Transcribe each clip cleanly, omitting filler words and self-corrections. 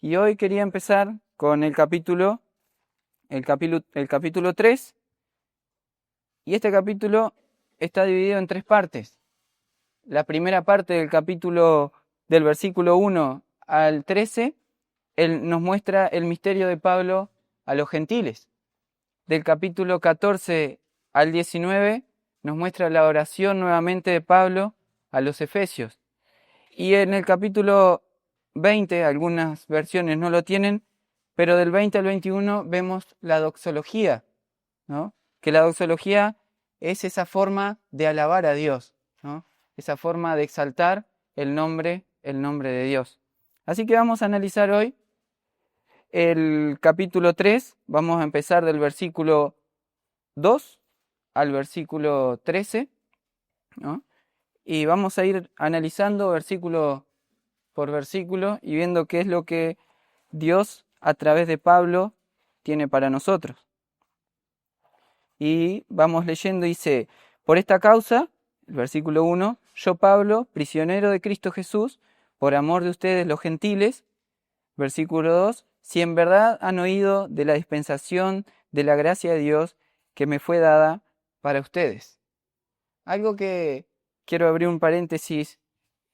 Y hoy quería empezar con el capítulo 3. Y este capítulo está dividido en 3 partes. La primera parte del capítulo, del versículo 1 al 13, él nos muestra el misterio de Pablo a los gentiles. Del capítulo 14 al 19 nos muestra la oración nuevamente de Pablo a los efesios. Y en el capítulo 20, algunas versiones no lo tienen, pero del 20 al 21 vemos la doxología, ¿no? Que la doxología es esa forma de alabar a Dios, ¿no? Esa forma de exaltar el nombre de Dios. Así que vamos a analizar hoy el capítulo 3, vamos a empezar del versículo 2 al versículo 13, ¿no? Y vamos a ir analizando versículo por versículo y viendo qué es lo que Dios a través de Pablo tiene para nosotros. Y vamos leyendo, dice: por esta causa, el versículo 1, yo Pablo, prisionero de Cristo Jesús, por amor de ustedes los gentiles. Versículo 2, si en verdad han oído de la dispensación de la gracia de Dios que me fue dada para ustedes. Algo que quiero abrir un paréntesis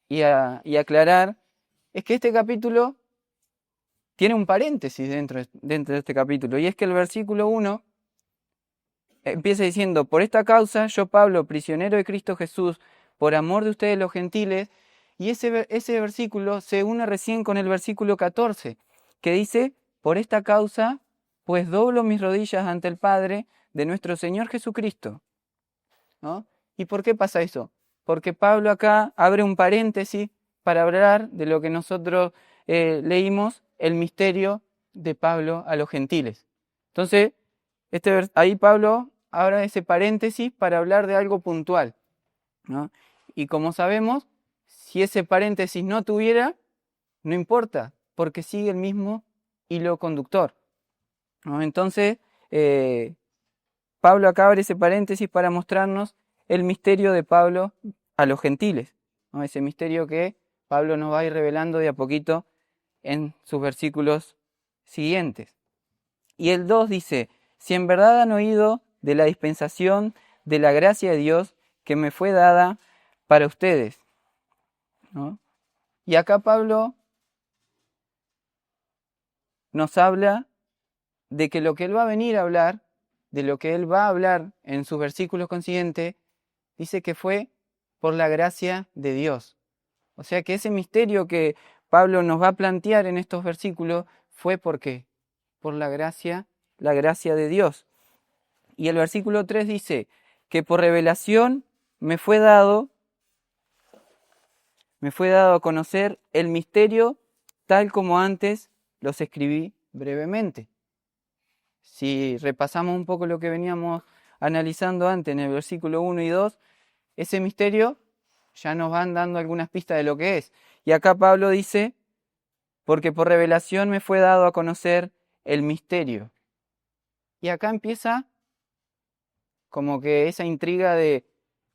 y aclarar es que este capítulo tiene un paréntesis dentro de este capítulo, y es que el versículo 1 empieza diciendo: por esta causa, yo Pablo, prisionero de Cristo Jesús, por amor de ustedes los gentiles, y ese versículo se une recién con el versículo 14, que dice: por esta causa, pues doblo mis rodillas ante el Padre de nuestro Señor Jesucristo, ¿no? ¿Y por qué pasa eso? Porque Pablo acá abre un paréntesis para hablar de lo que nosotros leímos, el misterio de Pablo a los gentiles. Entonces, ahí Pablo abre ese paréntesis para hablar de algo puntual, ¿no? Y como sabemos, si ese paréntesis no tuviera, no importa, porque sigue el mismo hilo conductor, ¿no? Entonces, Pablo acá abre ese paréntesis para mostrarnos el misterio de Pablo a los gentiles, ¿no? Ese misterio que Pablo nos va a ir revelando de a poquito en sus versículos siguientes. Y el 2 dice: si en verdad han oído de la dispensación de la gracia de Dios que me fue dada para ustedes, ¿no? Y acá Pablo nos habla de que lo que él va a venir a hablar, de lo que él va a hablar en sus versículos consiguientes, dice que fue por la gracia de Dios. O sea que ese misterio que Pablo nos va a plantear en estos versículos fue ¿por qué? Por la gracia de Dios. Y el versículo 3 dice que por revelación me fue dado a conocer el misterio tal como antes los escribí brevemente. Si repasamos un poco lo que veníamos analizando antes en el versículo 1 y 2, ese misterio ya nos van dando algunas pistas de lo que es. Y acá Pablo dice: porque por revelación me fue dado a conocer el misterio. Y acá empieza como que esa intriga de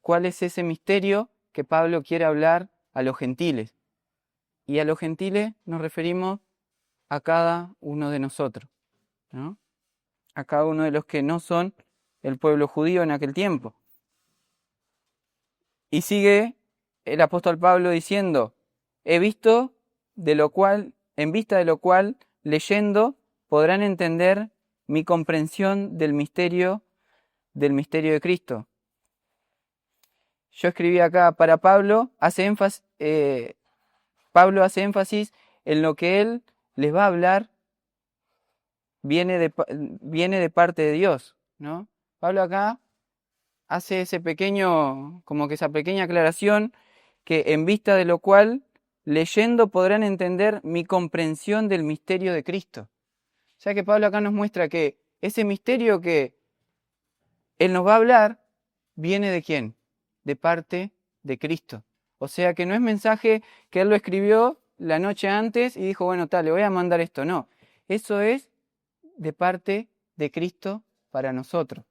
cuál es ese misterio que Pablo quiere hablar a los gentiles. Y a los gentiles nos referimos a cada uno de nosotros, ¿no? A cada uno de los que no son el pueblo judío en aquel tiempo. Y sigue el apóstol Pablo diciendo: he visto en vista de lo cual, leyendo, podrán entender mi comprensión del misterio de Cristo. Yo escribí acá, para Pablo hace énfasis en lo que él les va a hablar, viene de parte de Dios, ¿no? Pablo acá hace esa pequeña aclaración, que en vista de lo cual, leyendo, podrán entender mi comprensión del misterio de Cristo. O sea que Pablo acá nos muestra que ese misterio que él nos va a hablar, ¿viene de quién? De parte de Cristo. O sea que no es mensaje que él lo escribió la noche antes y dijo: bueno, le voy a mandar esto. No, eso es de parte de Cristo para nosotros.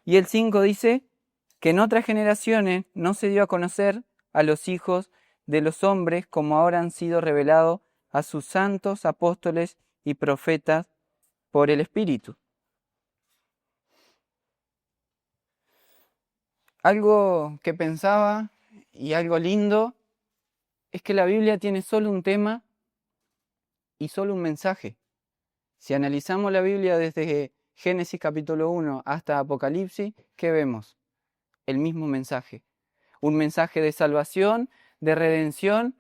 Y el 5 dice que en otras generaciones no se dio a conocer a los hijos de los hombres como ahora han sido revelados a sus santos apóstoles y profetas por el Espíritu. Algo que pensaba y algo lindo es que la Biblia tiene solo un tema y solo un mensaje. Si analizamos la Biblia desde Génesis capítulo 1 hasta Apocalipsis, ¿qué vemos? El mismo mensaje. Un mensaje de salvación, de redención,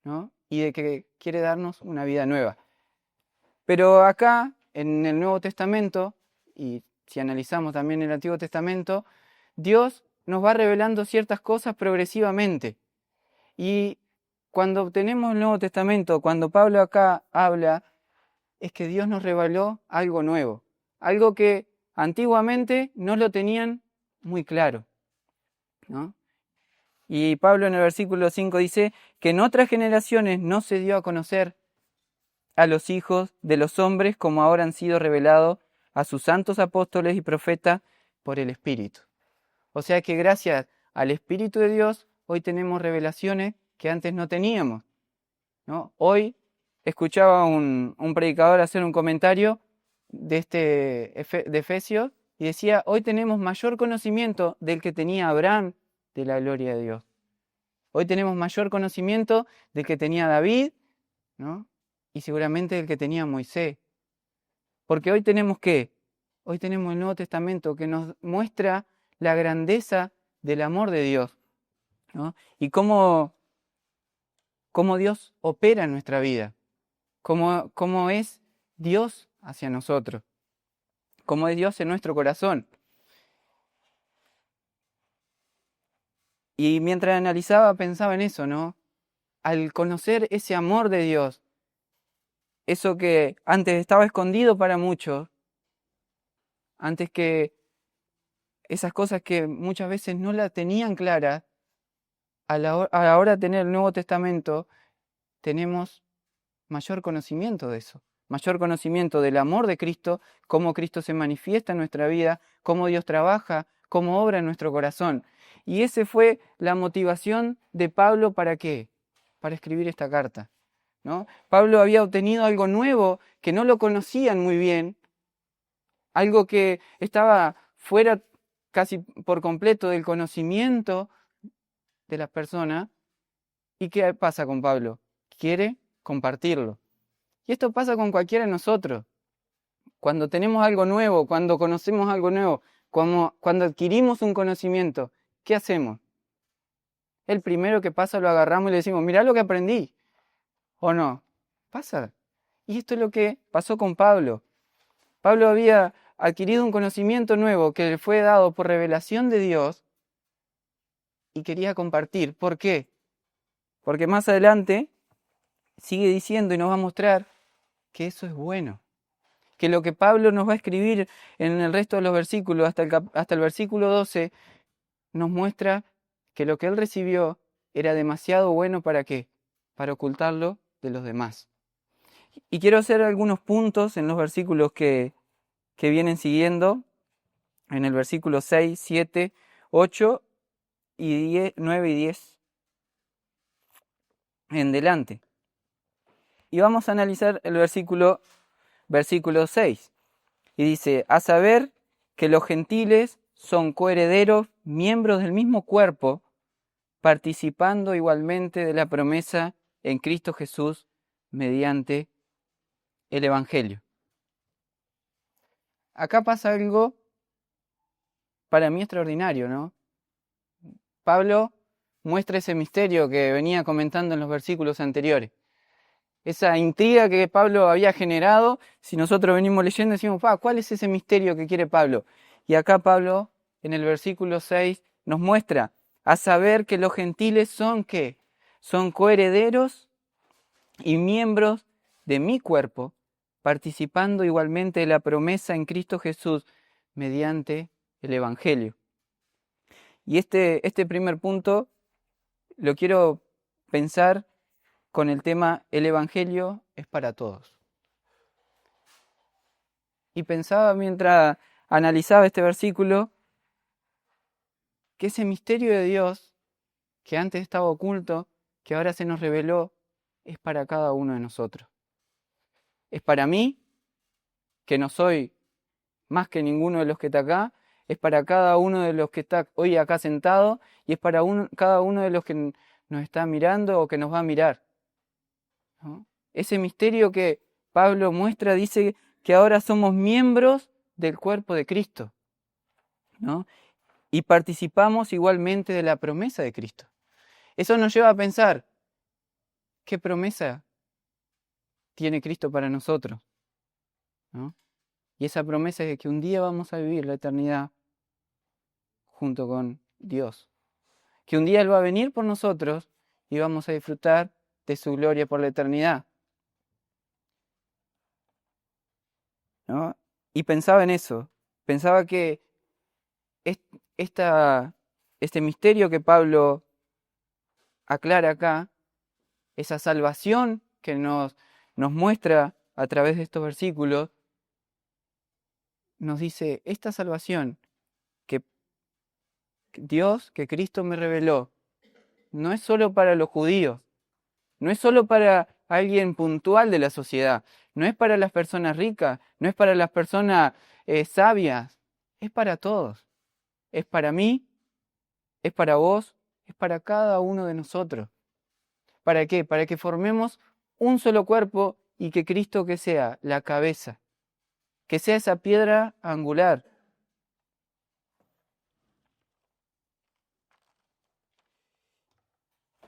¿no? Y de que quiere darnos una vida nueva. Pero acá, en el Nuevo Testamento, y si analizamos también el Antiguo Testamento, Dios nos va revelando ciertas cosas progresivamente. Y cuando tenemos el Nuevo Testamento, cuando Pablo acá habla, es que Dios nos reveló algo nuevo, algo que antiguamente no lo tenían muy claro, ¿no? Y Pablo en el versículo 5 dice que en otras generaciones no se dio a conocer a los hijos de los hombres como ahora han sido revelados a sus santos apóstoles y profetas por el Espíritu. O sea que gracias al Espíritu de Dios hoy tenemos revelaciones que antes no teníamos, ¿no? Hoy escuchaba un predicador hacer un comentario de Efesios y decía, hoy tenemos mayor conocimiento del que tenía Abraham de la gloria de Dios. Hoy tenemos mayor conocimiento del que tenía David, ¿no? Y seguramente del que tenía Moisés. Porque hoy tenemos ¿qué? Hoy tenemos el Nuevo Testamento que nos muestra la grandeza del amor de Dios, ¿no? Y cómo Dios opera en nuestra vida, cómo es Dios hacia nosotros, cómo es Dios en nuestro corazón. Y mientras analizaba pensaba en eso, ¿no? Al conocer ese amor de Dios, eso que antes estaba escondido para muchos, antes que esas cosas que muchas veces no la tenían clara, a la hora de tener el Nuevo Testamento, tenemos mayor conocimiento de eso, mayor conocimiento del amor de Cristo, cómo Cristo se manifiesta en nuestra vida, cómo Dios trabaja, cómo obra en nuestro corazón. Y esa fue la motivación de Pablo ¿para qué? Para escribir esta carta, ¿no? Pablo había obtenido algo nuevo que no lo conocían muy bien, algo que estaba fuera casi por completo del conocimiento de las personas. ¿Y qué pasa con Pablo? Quiere compartirlo. Y esto pasa con cualquiera de nosotros. Cuando tenemos algo nuevo, cuando conocemos algo nuevo, cuando adquirimos un conocimiento, ¿qué hacemos? El primero que pasa lo agarramos y le decimos, mirá lo que aprendí. ¿O no? Pasa. Y esto es lo que pasó con Pablo. Pablo había adquirido un conocimiento nuevo que le fue dado por revelación de Dios y quería compartir. ¿Por qué? Porque más adelante sigue diciendo y nos va a mostrar que eso es bueno. Que lo que Pablo nos va a escribir en el resto de los versículos, hasta el versículo 12, nos muestra que lo que él recibió era demasiado bueno ¿para qué? Para ocultarlo de los demás. Y quiero hacer algunos puntos en los versículos que vienen siguiendo, en el versículo 6, 7, 8 y 10, 9 y 10 en delante. Y vamos a analizar el versículo 6. Y dice, a saber que los gentiles son coherederos, miembros del mismo cuerpo, participando igualmente de la promesa en Cristo Jesús mediante el Evangelio. Acá pasa algo para mí extraordinario, ¿no? Pablo muestra ese misterio que venía comentando en los versículos anteriores. Esa intriga que Pablo había generado, si nosotros venimos leyendo decimos, ¿cuál es ese misterio que quiere Pablo? Y acá Pablo, en el versículo 6, nos muestra a saber que los gentiles son ¿qué? Son coherederos y miembros de mi cuerpo, participando igualmente de la promesa en Cristo Jesús mediante el Evangelio. Y este primer punto lo quiero pensar con el tema el Evangelio es para todos. Y pensaba mientras analizaba este versículo que ese misterio de Dios que antes estaba oculto, que ahora se nos reveló, es para cada uno de nosotros. Es para mí, que no soy más que ninguno de los que está acá, es para cada uno de los que está hoy acá sentado y es para cada uno de los que nos está mirando o que nos va a mirar, ¿no? Ese misterio que Pablo muestra dice que ahora somos miembros del cuerpo de Cristo, ¿no? Y participamos igualmente de la promesa de Cristo. Eso nos lleva a pensar, ¿qué promesa tiene Cristo para nosotros? ¿No? Y esa promesa es de que un día vamos a vivir la eternidad junto con Dios. Que un día Él va a venir por nosotros y vamos a disfrutar de su gloria por la eternidad, ¿no? Y pensaba en eso. Pensaba que este misterio que Pablo aclara acá, esa salvación que nos muestra a través de estos versículos, nos dice, esta salvación que Dios, que Cristo me reveló, no es solo para los judíos, no es solo para alguien puntual de la sociedad, no es para las personas ricas, no es para las personas sabias, es para todos. Es para mí, es para vos, es para cada uno de nosotros. ¿Para qué? Para que formemos un solo cuerpo y que Cristo que sea la cabeza, que sea esa piedra angular.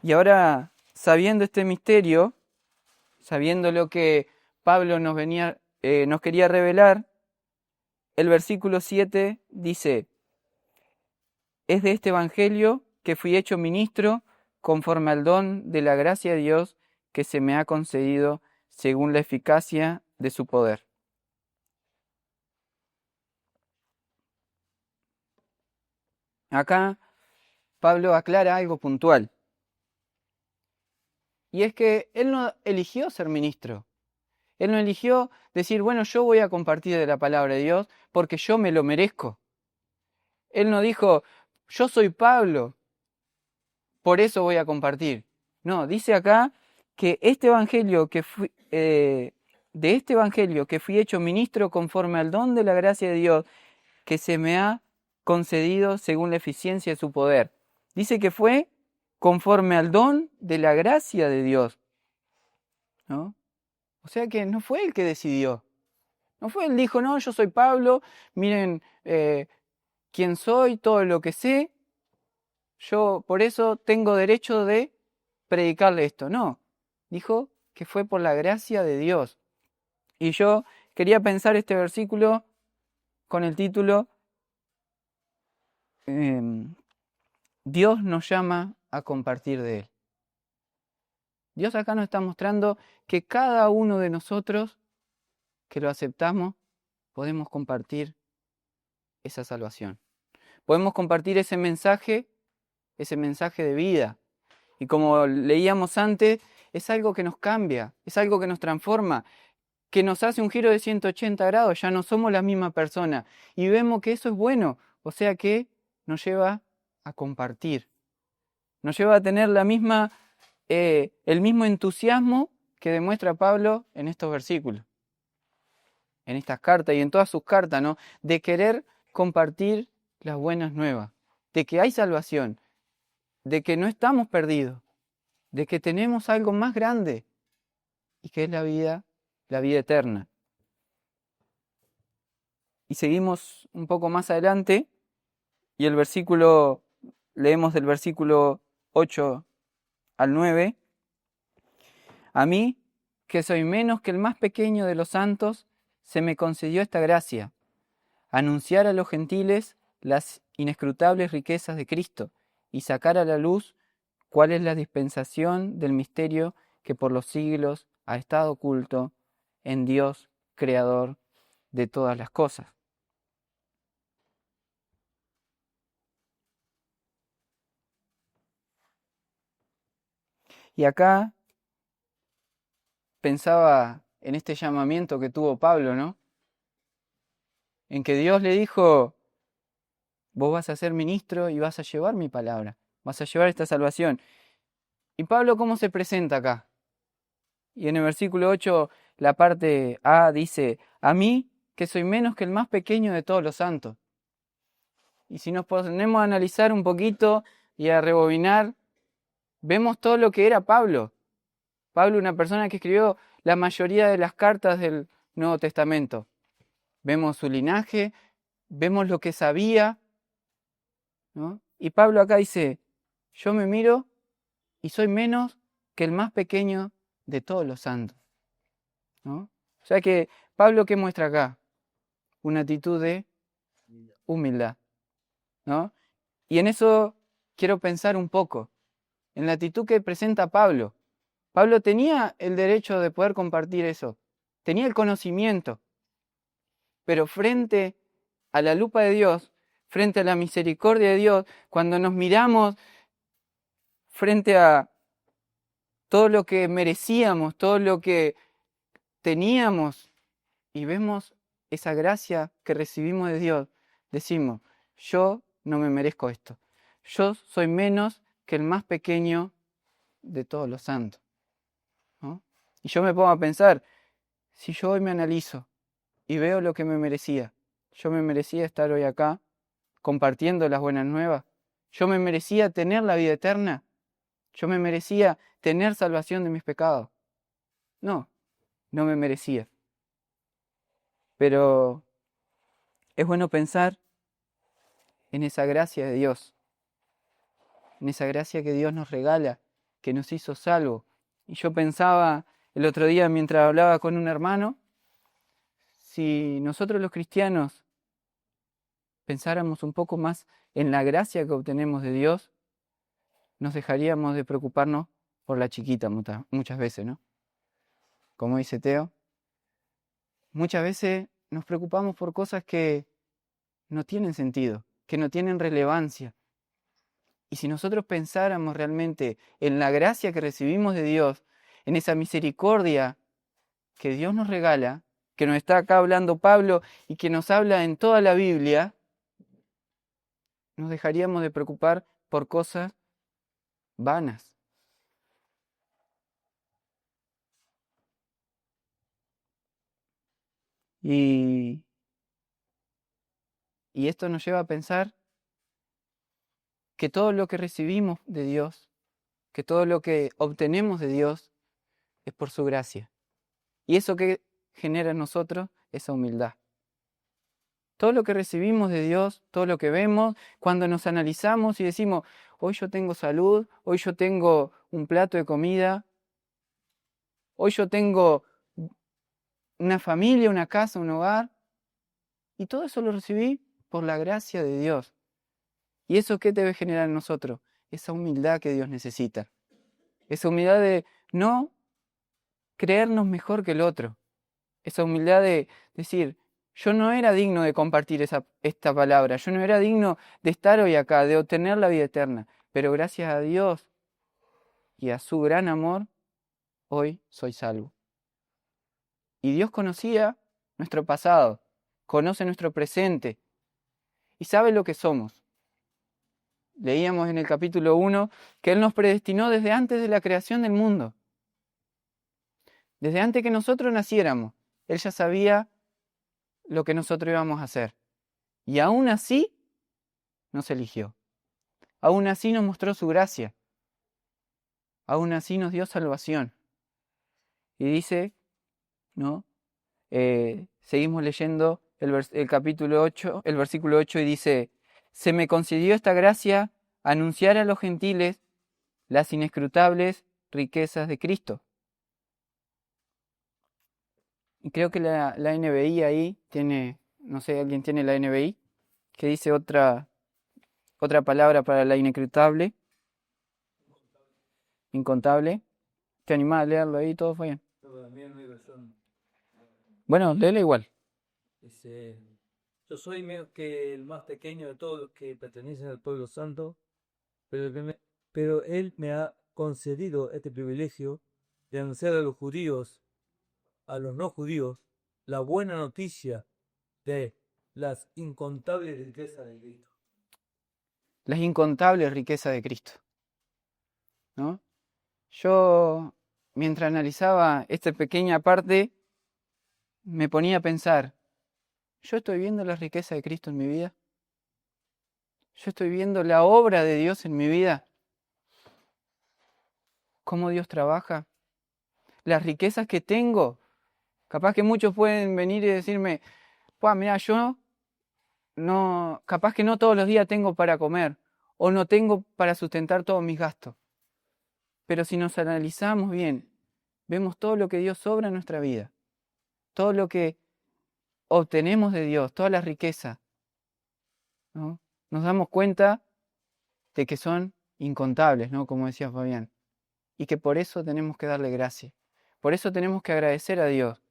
Y ahora, sabiendo este misterio, sabiendo lo que Pablo nos quería revelar, el versículo 7 dice, es de este evangelio que fui hecho ministro conforme al don de la gracia de Dios que se me ha concedido según la eficacia de su poder. Acá Pablo aclara algo puntual. Y es que él no eligió ser ministro. Él no eligió decir, bueno, yo voy a compartir de la palabra de Dios porque yo me lo merezco. Él no dijo, yo soy Pablo, por eso voy a compartir. No, dice acá que este evangelio de este evangelio que fui hecho ministro conforme al don de la gracia de Dios que se me ha concedido según la eficiencia de su poder. Dice que fue conforme al don de la gracia de Dios, ¿no? O sea que no fue él que decidió. No fue él dijo, no, yo soy Pablo, miren quién soy, todo lo que sé, yo por eso tengo derecho de predicarle esto. No, dijo que fue por la gracia de Dios. Y yo quería pensar este versículo con el título Dios nos llama a compartir de Él. Dios acá nos está mostrando que cada uno de nosotros que lo aceptamos podemos compartir esa salvación. Podemos compartir ese mensaje de vida. Y como leíamos antes, es algo que nos cambia, es algo que nos transforma, que nos hace un giro de 180 grados, ya no somos la misma persona. Y vemos que eso es bueno, o sea que nos lleva a compartir, nos lleva a tener el mismo entusiasmo que demuestra Pablo en estos versículos, en estas cartas y en todas sus cartas, ¿no? De querer compartir las buenas nuevas, de que hay salvación, de que no estamos perdidos, de que tenemos algo más grande y que es la vida eterna. Y seguimos un poco más adelante y leemos del versículo 8 al 9. A mí, que soy menos que el más pequeño de los santos, se me concedió esta gracia, anunciar a los gentiles las inescrutables riquezas de Cristo y sacar a la luz cuál es la dispensación del misterio que por los siglos ha estado oculto en Dios, creador de todas las cosas. Y acá pensaba en este llamamiento que tuvo Pablo, ¿no? En que Dios le dijo, vos vas a ser ministro y vas a llevar mi palabra, vas a llevar esta salvación. ¿Y Pablo cómo se presenta acá? Y en el versículo 8, la parte A dice, a mí, que soy menos que el más pequeño de todos los santos. Y si nos ponemos a analizar un poquito y a rebobinar, vemos todo lo que era Pablo. Pablo, una persona que escribió la mayoría de las cartas del Nuevo Testamento. Vemos su linaje, vemos lo que sabía, ¿no? Y Pablo acá dice, yo me miro y soy menos que el más pequeño de todos los santos, ¿no? O sea que Pablo, ¿qué muestra acá? Una actitud de humildad, ¿no? Y en eso quiero pensar un poco, en la actitud que presenta Pablo. Pablo tenía el derecho de poder compartir eso, tenía el conocimiento, pero frente a la lupa de Dios, frente a la misericordia de Dios, cuando nos miramos frente a todo lo que merecíamos, todo lo que teníamos, y vemos esa gracia que recibimos de Dios, decimos, yo no me merezco esto. Yo soy menos que el más pequeño de todos los santos, ¿no? Y yo me pongo a pensar, si yo hoy me analizo y veo lo que me merecía, yo me merecía estar hoy acá compartiendo las buenas nuevas, yo me merecía tener la vida eterna, yo me merecía tener salvación de mis pecados. No, no me merecía. Pero es bueno pensar en esa gracia de Dios, en esa gracia que Dios nos regala, que nos hizo salvos. Y yo pensaba el otro día mientras hablaba con un hermano, si nosotros los cristianos pensáramos un poco más en la gracia que obtenemos de Dios, nos dejaríamos de preocuparnos por la chiquita muchas veces, ¿no? Como dice Teo, muchas veces nos preocupamos por cosas que no tienen sentido, que no tienen relevancia. Y si nosotros pensáramos realmente en la gracia que recibimos de Dios, en esa misericordia que Dios nos regala, que nos está acá hablando Pablo y que nos habla en toda la Biblia, nos dejaríamos de preocupar por cosas vanas. Y, y esto nos lleva a pensar que todo lo que recibimos de Dios, que todo lo que obtenemos de Dios, es por su gracia. Y eso que genera en nosotros esa humildad. Todo lo que recibimos de Dios, todo lo que vemos, cuando nos analizamos y decimos, hoy yo tengo salud, hoy yo tengo un plato de comida, hoy yo tengo una familia, una casa, un hogar, y todo eso lo recibí por la gracia de Dios. ¿Y eso qué debe generar en nosotros? Esa humildad que Dios necesita. Esa humildad de no creernos mejor que el otro. Esa humildad de decir, yo no era digno de compartir esta palabra, yo no era digno de estar hoy acá, de obtener la vida eterna, pero gracias a Dios y a su gran amor, hoy soy salvo. Y Dios conocía nuestro pasado, conoce nuestro presente y sabe lo que somos. Leíamos en el capítulo 1 que Él nos predestinó desde antes de la creación del mundo. Desde antes que nosotros naciéramos, Él ya sabía lo que nosotros íbamos a hacer. Y aún así nos eligió. Aún así nos mostró su gracia. Aún así nos dio salvación. Y dice, ¿no? Seguimos leyendo el capítulo 8, el versículo 8 y dice, se me concedió esta gracia anunciar a los gentiles las inescrutables riquezas de Cristo. Y creo que la NBI ahí tiene, no sé, ¿alguien tiene la NBI? Que dice otra palabra para la inescrutable, incontable. ¿Te animás a leerlo ahí? Todo fue bien. Bueno, léelo igual. Dice, yo soy menos que el más pequeño de todos los que pertenecen al pueblo santo, pero él me ha concedido este privilegio de anunciar a los judíos, a los no judíos, la buena noticia de las incontables riquezas de Cristo. Las incontables riquezas de Cristo, ¿no? Yo mientras analizaba esta pequeña parte, me ponía a pensar, ¿yo estoy viendo la riqueza de Cristo en mi vida? ¿Yo estoy viendo la obra de Dios en mi vida? ¿Cómo Dios trabaja? Las riquezas que tengo. Capaz que muchos pueden venir y decirme, pues mira, yo no, capaz que no todos los días tengo para comer o no tengo para sustentar todos mis gastos. Pero si nos analizamos bien, vemos todo lo que Dios obra en nuestra vida, todo lo que obtenemos de Dios, toda la riqueza, ¿no? Nos damos cuenta de que son incontables, ¿no? Como decía Fabián, y que por eso tenemos que darle gracias. Por eso tenemos que agradecer a Dios,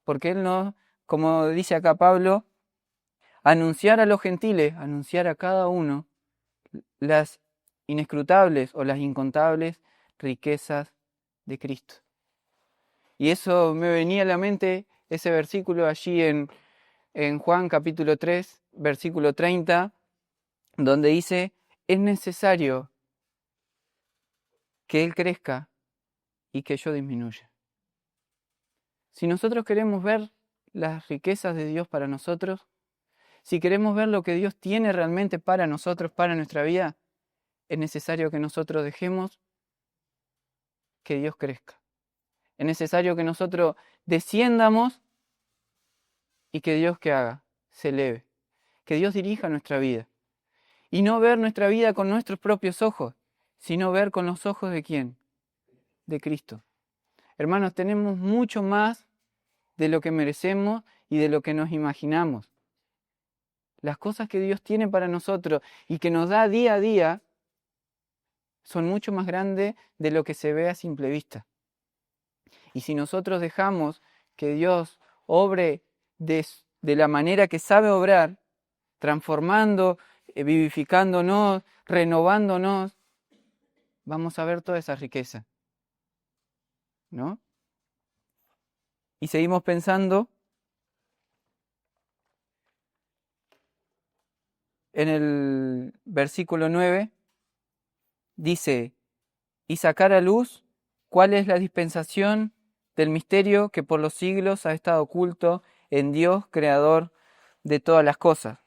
porque Él nos, como dice acá Pablo, anunciar a los gentiles, anunciar a cada uno las inescrutables o las incontables riquezas de Cristo. Y eso me venía a la mente, ese versículo allí en Juan capítulo 3, versículo 30, donde dice, es necesario que Él crezca y que yo disminuya. Si nosotros queremos ver las riquezas de Dios para nosotros, si queremos ver lo que Dios tiene realmente para nosotros, para nuestra vida, es necesario que nosotros dejemos que Dios crezca. Es necesario que nosotros desciendamos y que Dios que haga, se eleve. Que Dios dirija nuestra vida. Y no ver nuestra vida con nuestros propios ojos, sino ver con los ojos de ¿quién? De Cristo. Hermanos, tenemos mucho más de lo que merecemos y de lo que nos imaginamos. Las cosas que Dios tiene para nosotros y que nos da día a día son mucho más grandes de lo que se ve a simple vista. Y si nosotros dejamos que Dios obre de la manera que sabe obrar, transformando, vivificándonos, renovándonos, vamos a ver toda esa riqueza, ¿no? Y seguimos pensando en el versículo 9, dice, y sacar a luz cuál es la dispensación del misterio que por los siglos ha estado oculto en Dios, creador de todas las cosas.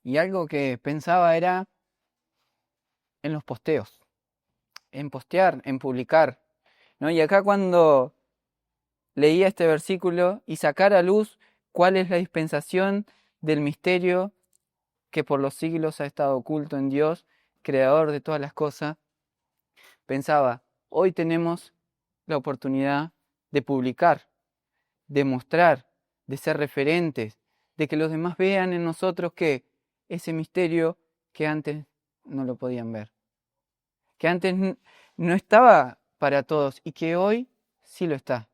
Y algo que pensaba era en los posteos, en postear, en publicar, ¿no? Y acá cuando leía este versículo, y sacar a luz cuál es la dispensación del misterio que por los siglos ha estado oculto en Dios, creador de todas las cosas, pensaba, hoy tenemos la oportunidad de publicar, de mostrar, de ser referentes, de que los demás vean en nosotros que ese misterio que antes no lo podían ver, que antes no estaba para todos y que hoy sí lo está.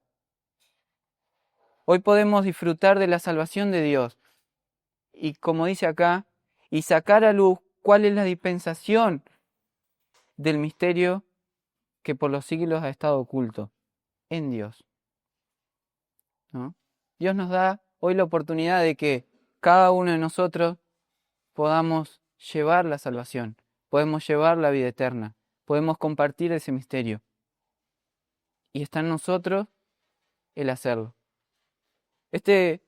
Hoy podemos disfrutar de la salvación de Dios y, como dice acá, y sacar a luz cuál es la dispensación del misterio que por los siglos ha estado oculto en Dios, ¿no? Dios nos da hoy la oportunidad de que cada uno de nosotros podamos llevar la salvación, podemos llevar la vida eterna, podemos compartir ese misterio. Y está en nosotros el hacerlo. Estos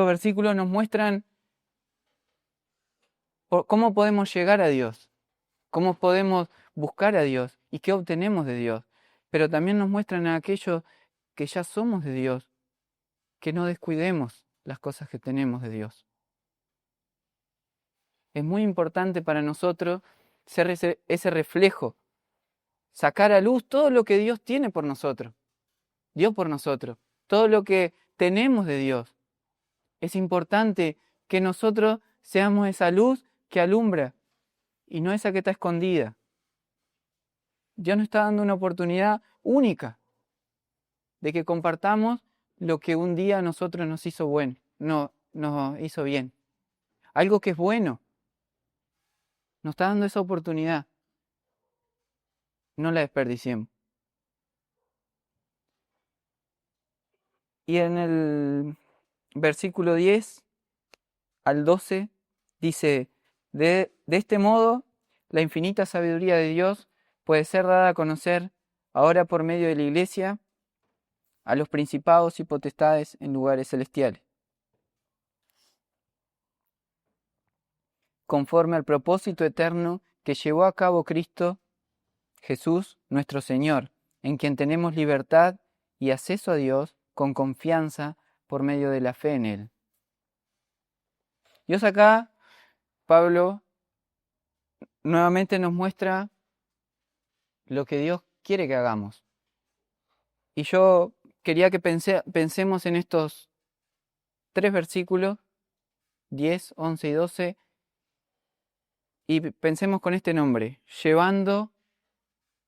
versículos nos muestran cómo podemos llegar a Dios, cómo podemos buscar a Dios y qué obtenemos de Dios. Pero también nos muestran a aquellos que ya somos de Dios, que no descuidemos las cosas que tenemos de Dios. Es muy importante para nosotros ser ese reflejo, sacar a luz todo lo que Dios tiene por nosotros, Dios por nosotros, todo lo que tenemos de Dios. Es importante que nosotros seamos esa luz que alumbra y no esa que está escondida. Dios nos está dando una oportunidad única de que compartamos lo que un día a nosotros nos hizo bueno, no, nos hizo bien. Algo que es bueno. Nos está dando esa oportunidad. No la desperdiciemos. Y en el versículo 10 al 12 dice, De este modo, la infinita sabiduría de Dios puede ser dada a conocer ahora por medio de la Iglesia a los principados y potestades en lugares celestiales, conforme al propósito eterno que llevó a cabo Cristo Jesús, nuestro Señor, en quien tenemos libertad y acceso a Dios con confianza por medio de la fe en Él. Dios acá, Pablo, nuevamente nos muestra lo que Dios quiere que hagamos. Y yo quería que pensemos en estos 3 versículos, 10, 11 y 12, y pensemos con este nombre, llevando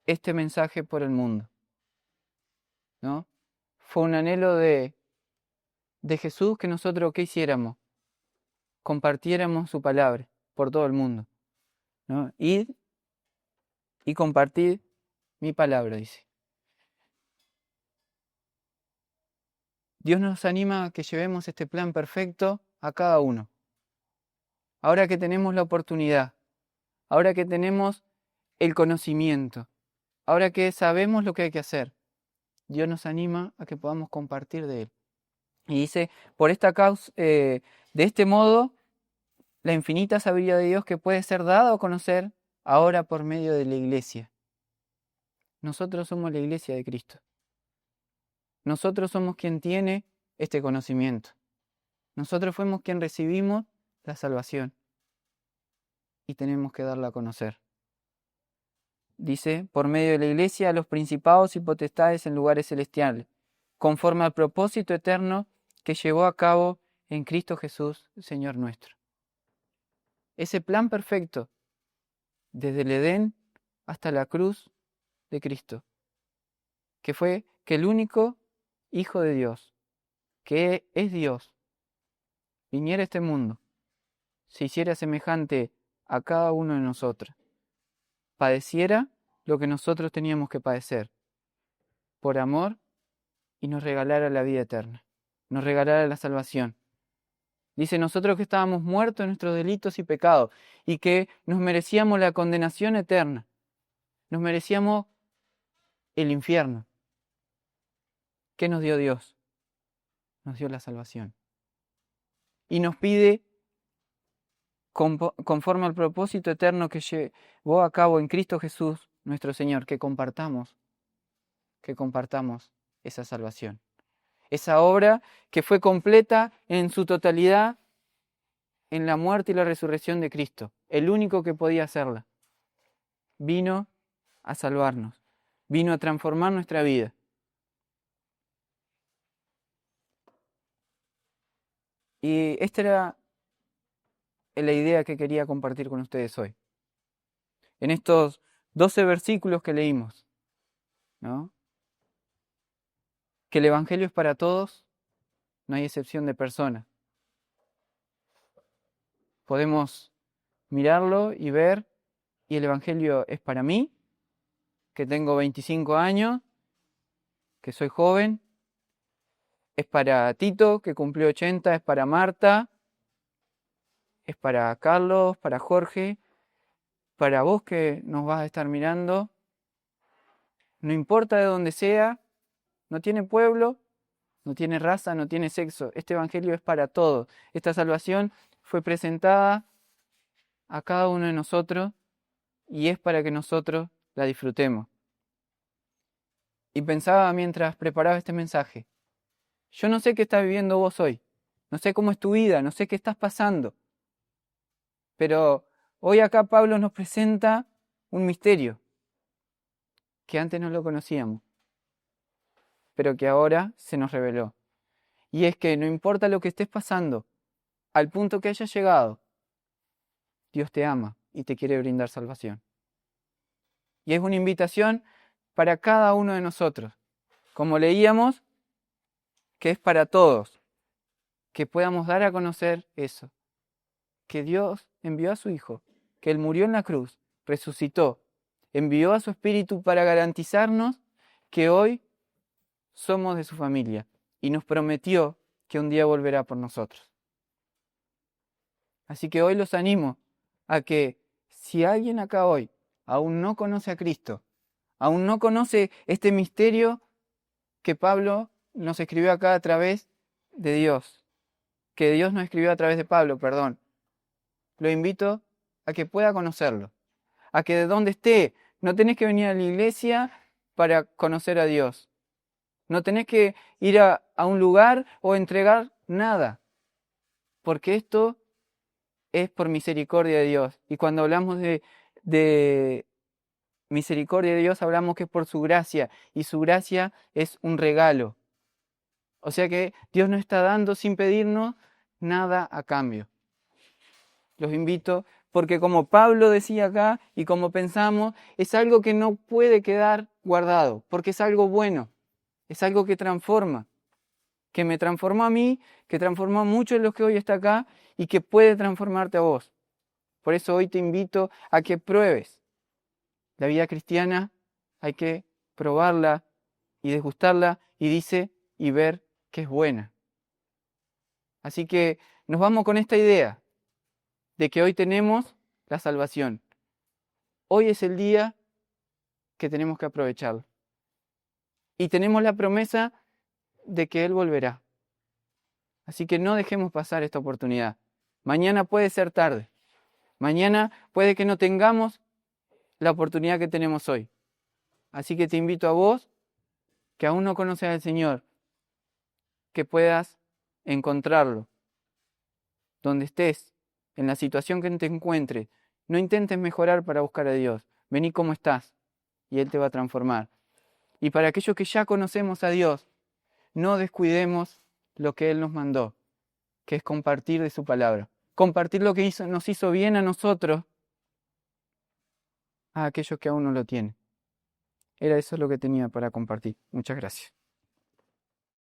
este mensaje por el mundo, ¿no? Fue un anhelo de Jesús que nosotros, ¿qué hiciéramos? Compartiéramos su palabra por todo el mundo, ¿no? Id y compartid mi palabra, dice. Dios nos anima a que llevemos este plan perfecto a cada uno. Ahora que tenemos la oportunidad, ahora que tenemos el conocimiento, ahora que sabemos lo que hay que hacer, Dios nos anima a que podamos compartir de Él. Y dice, por esta causa, de este modo, la infinita sabiduría de Dios que puede ser dado a conocer ahora por medio de la Iglesia. Nosotros somos la Iglesia de Cristo. Nosotros somos quien tiene este conocimiento. Nosotros fuimos quien recibimos la salvación y tenemos que darla a conocer. Dice, por medio de la Iglesia a los principados y potestades en lugares celestiales, conforme al propósito eterno que llevó a cabo en Cristo Jesús, Señor nuestro. Ese plan perfecto, desde el Edén hasta la cruz de Cristo, que fue que el único Hijo de Dios, que es Dios, viniera a este mundo, se hiciera semejante a cada uno de nosotros, padeciera lo que nosotros teníamos que padecer, por amor, y nos regalara la vida eterna, nos regalara la salvación. Dice, nosotros que estábamos muertos en nuestros delitos y pecados, y que nos merecíamos la condenación eterna, nos merecíamos el infierno. ¿Qué nos dio Dios? Nos dio la salvación. Y nos pide, conforme al propósito eterno que llevó a cabo en Cristo Jesús, nuestro Señor, que compartamos esa salvación. Esa obra que fue completa en su totalidad en la muerte y la resurrección de Cristo, el único que podía hacerla. Vino a salvarnos, vino a transformar nuestra vida. Y esta era la idea que quería compartir con ustedes hoy. En estos 12 versículos que leímos, ¿no? Que el Evangelio es para todos, no hay excepción de persona. Podemos mirarlo y ver, y el Evangelio es para mí, que tengo 25 años, que soy joven, es para Tito, que cumplió 80, es para Marta, es para Carlos, para Jorge, para vos que nos vas a estar mirando. No importa de dónde sea, no tiene pueblo, no tiene raza, no tiene sexo. Este Evangelio es para todos. Esta salvación fue presentada a cada uno de nosotros y es para que nosotros la disfrutemos. Y pensaba mientras preparaba este mensaje, yo no sé qué estás viviendo vos hoy, no sé cómo es tu vida, no sé qué estás pasando, pero hoy acá Pablo nos presenta un misterio que antes no lo conocíamos, pero que ahora se nos reveló. Y es que no importa lo que estés pasando, al punto que hayas llegado, Dios te ama y te quiere brindar salvación. Y es una invitación para cada uno de nosotros. Como leíamos, que es para todos, que podamos dar a conocer eso, que Dios envió a su Hijo, que Él murió en la cruz, resucitó, envió a su Espíritu para garantizarnos que hoy somos de su familia y nos prometió que un día volverá por nosotros. Así que hoy los animo a que si alguien acá hoy aún no conoce a Cristo, aún no conoce este misterio que Pablo nos escribió acá a través de Dios, que Dios nos escribió a través de Pablo, perdón, lo invito a que pueda conocerlo, a que de donde esté, no tenés que venir a la iglesia para conocer a Dios, no tenés que ir a un lugar o entregar nada, porque esto es por misericordia de Dios. Y cuando hablamos de misericordia de Dios, hablamos que es por su gracia, y su gracia es un regalo. O sea que Dios nos está dando sin pedirnos nada a cambio. Los invito, porque como Pablo decía acá y como pensamos, es algo que no puede quedar guardado, porque es algo bueno, es algo que transforma, que me transformó a mí, que transformó a muchos de los que hoy está acá y que puede transformarte a vos. Por eso hoy te invito a que pruebes. La vida cristiana hay que probarla y degustarla y dice y ver que es buena. Así que nos vamos con esta idea de que hoy tenemos la salvación. Hoy es el día que tenemos que aprovecharlo. Y tenemos la promesa de que Él volverá. Así que no dejemos pasar esta oportunidad. Mañana puede ser tarde. Mañana puede que no tengamos la oportunidad que tenemos hoy. Así que te invito a vos, que aún no conoces al Señor, que puedas encontrarlo. Donde estés, en la situación que te encuentres, no intentes mejorar para buscar a Dios. Vení como estás y Él te va a transformar. Y para aquellos que ya conocemos a Dios, no descuidemos lo que Él nos mandó, que es compartir de su palabra. Compartir lo que nos hizo bien a nosotros, a aquellos que aún no lo tienen. Era eso lo que tenía para compartir. Muchas gracias.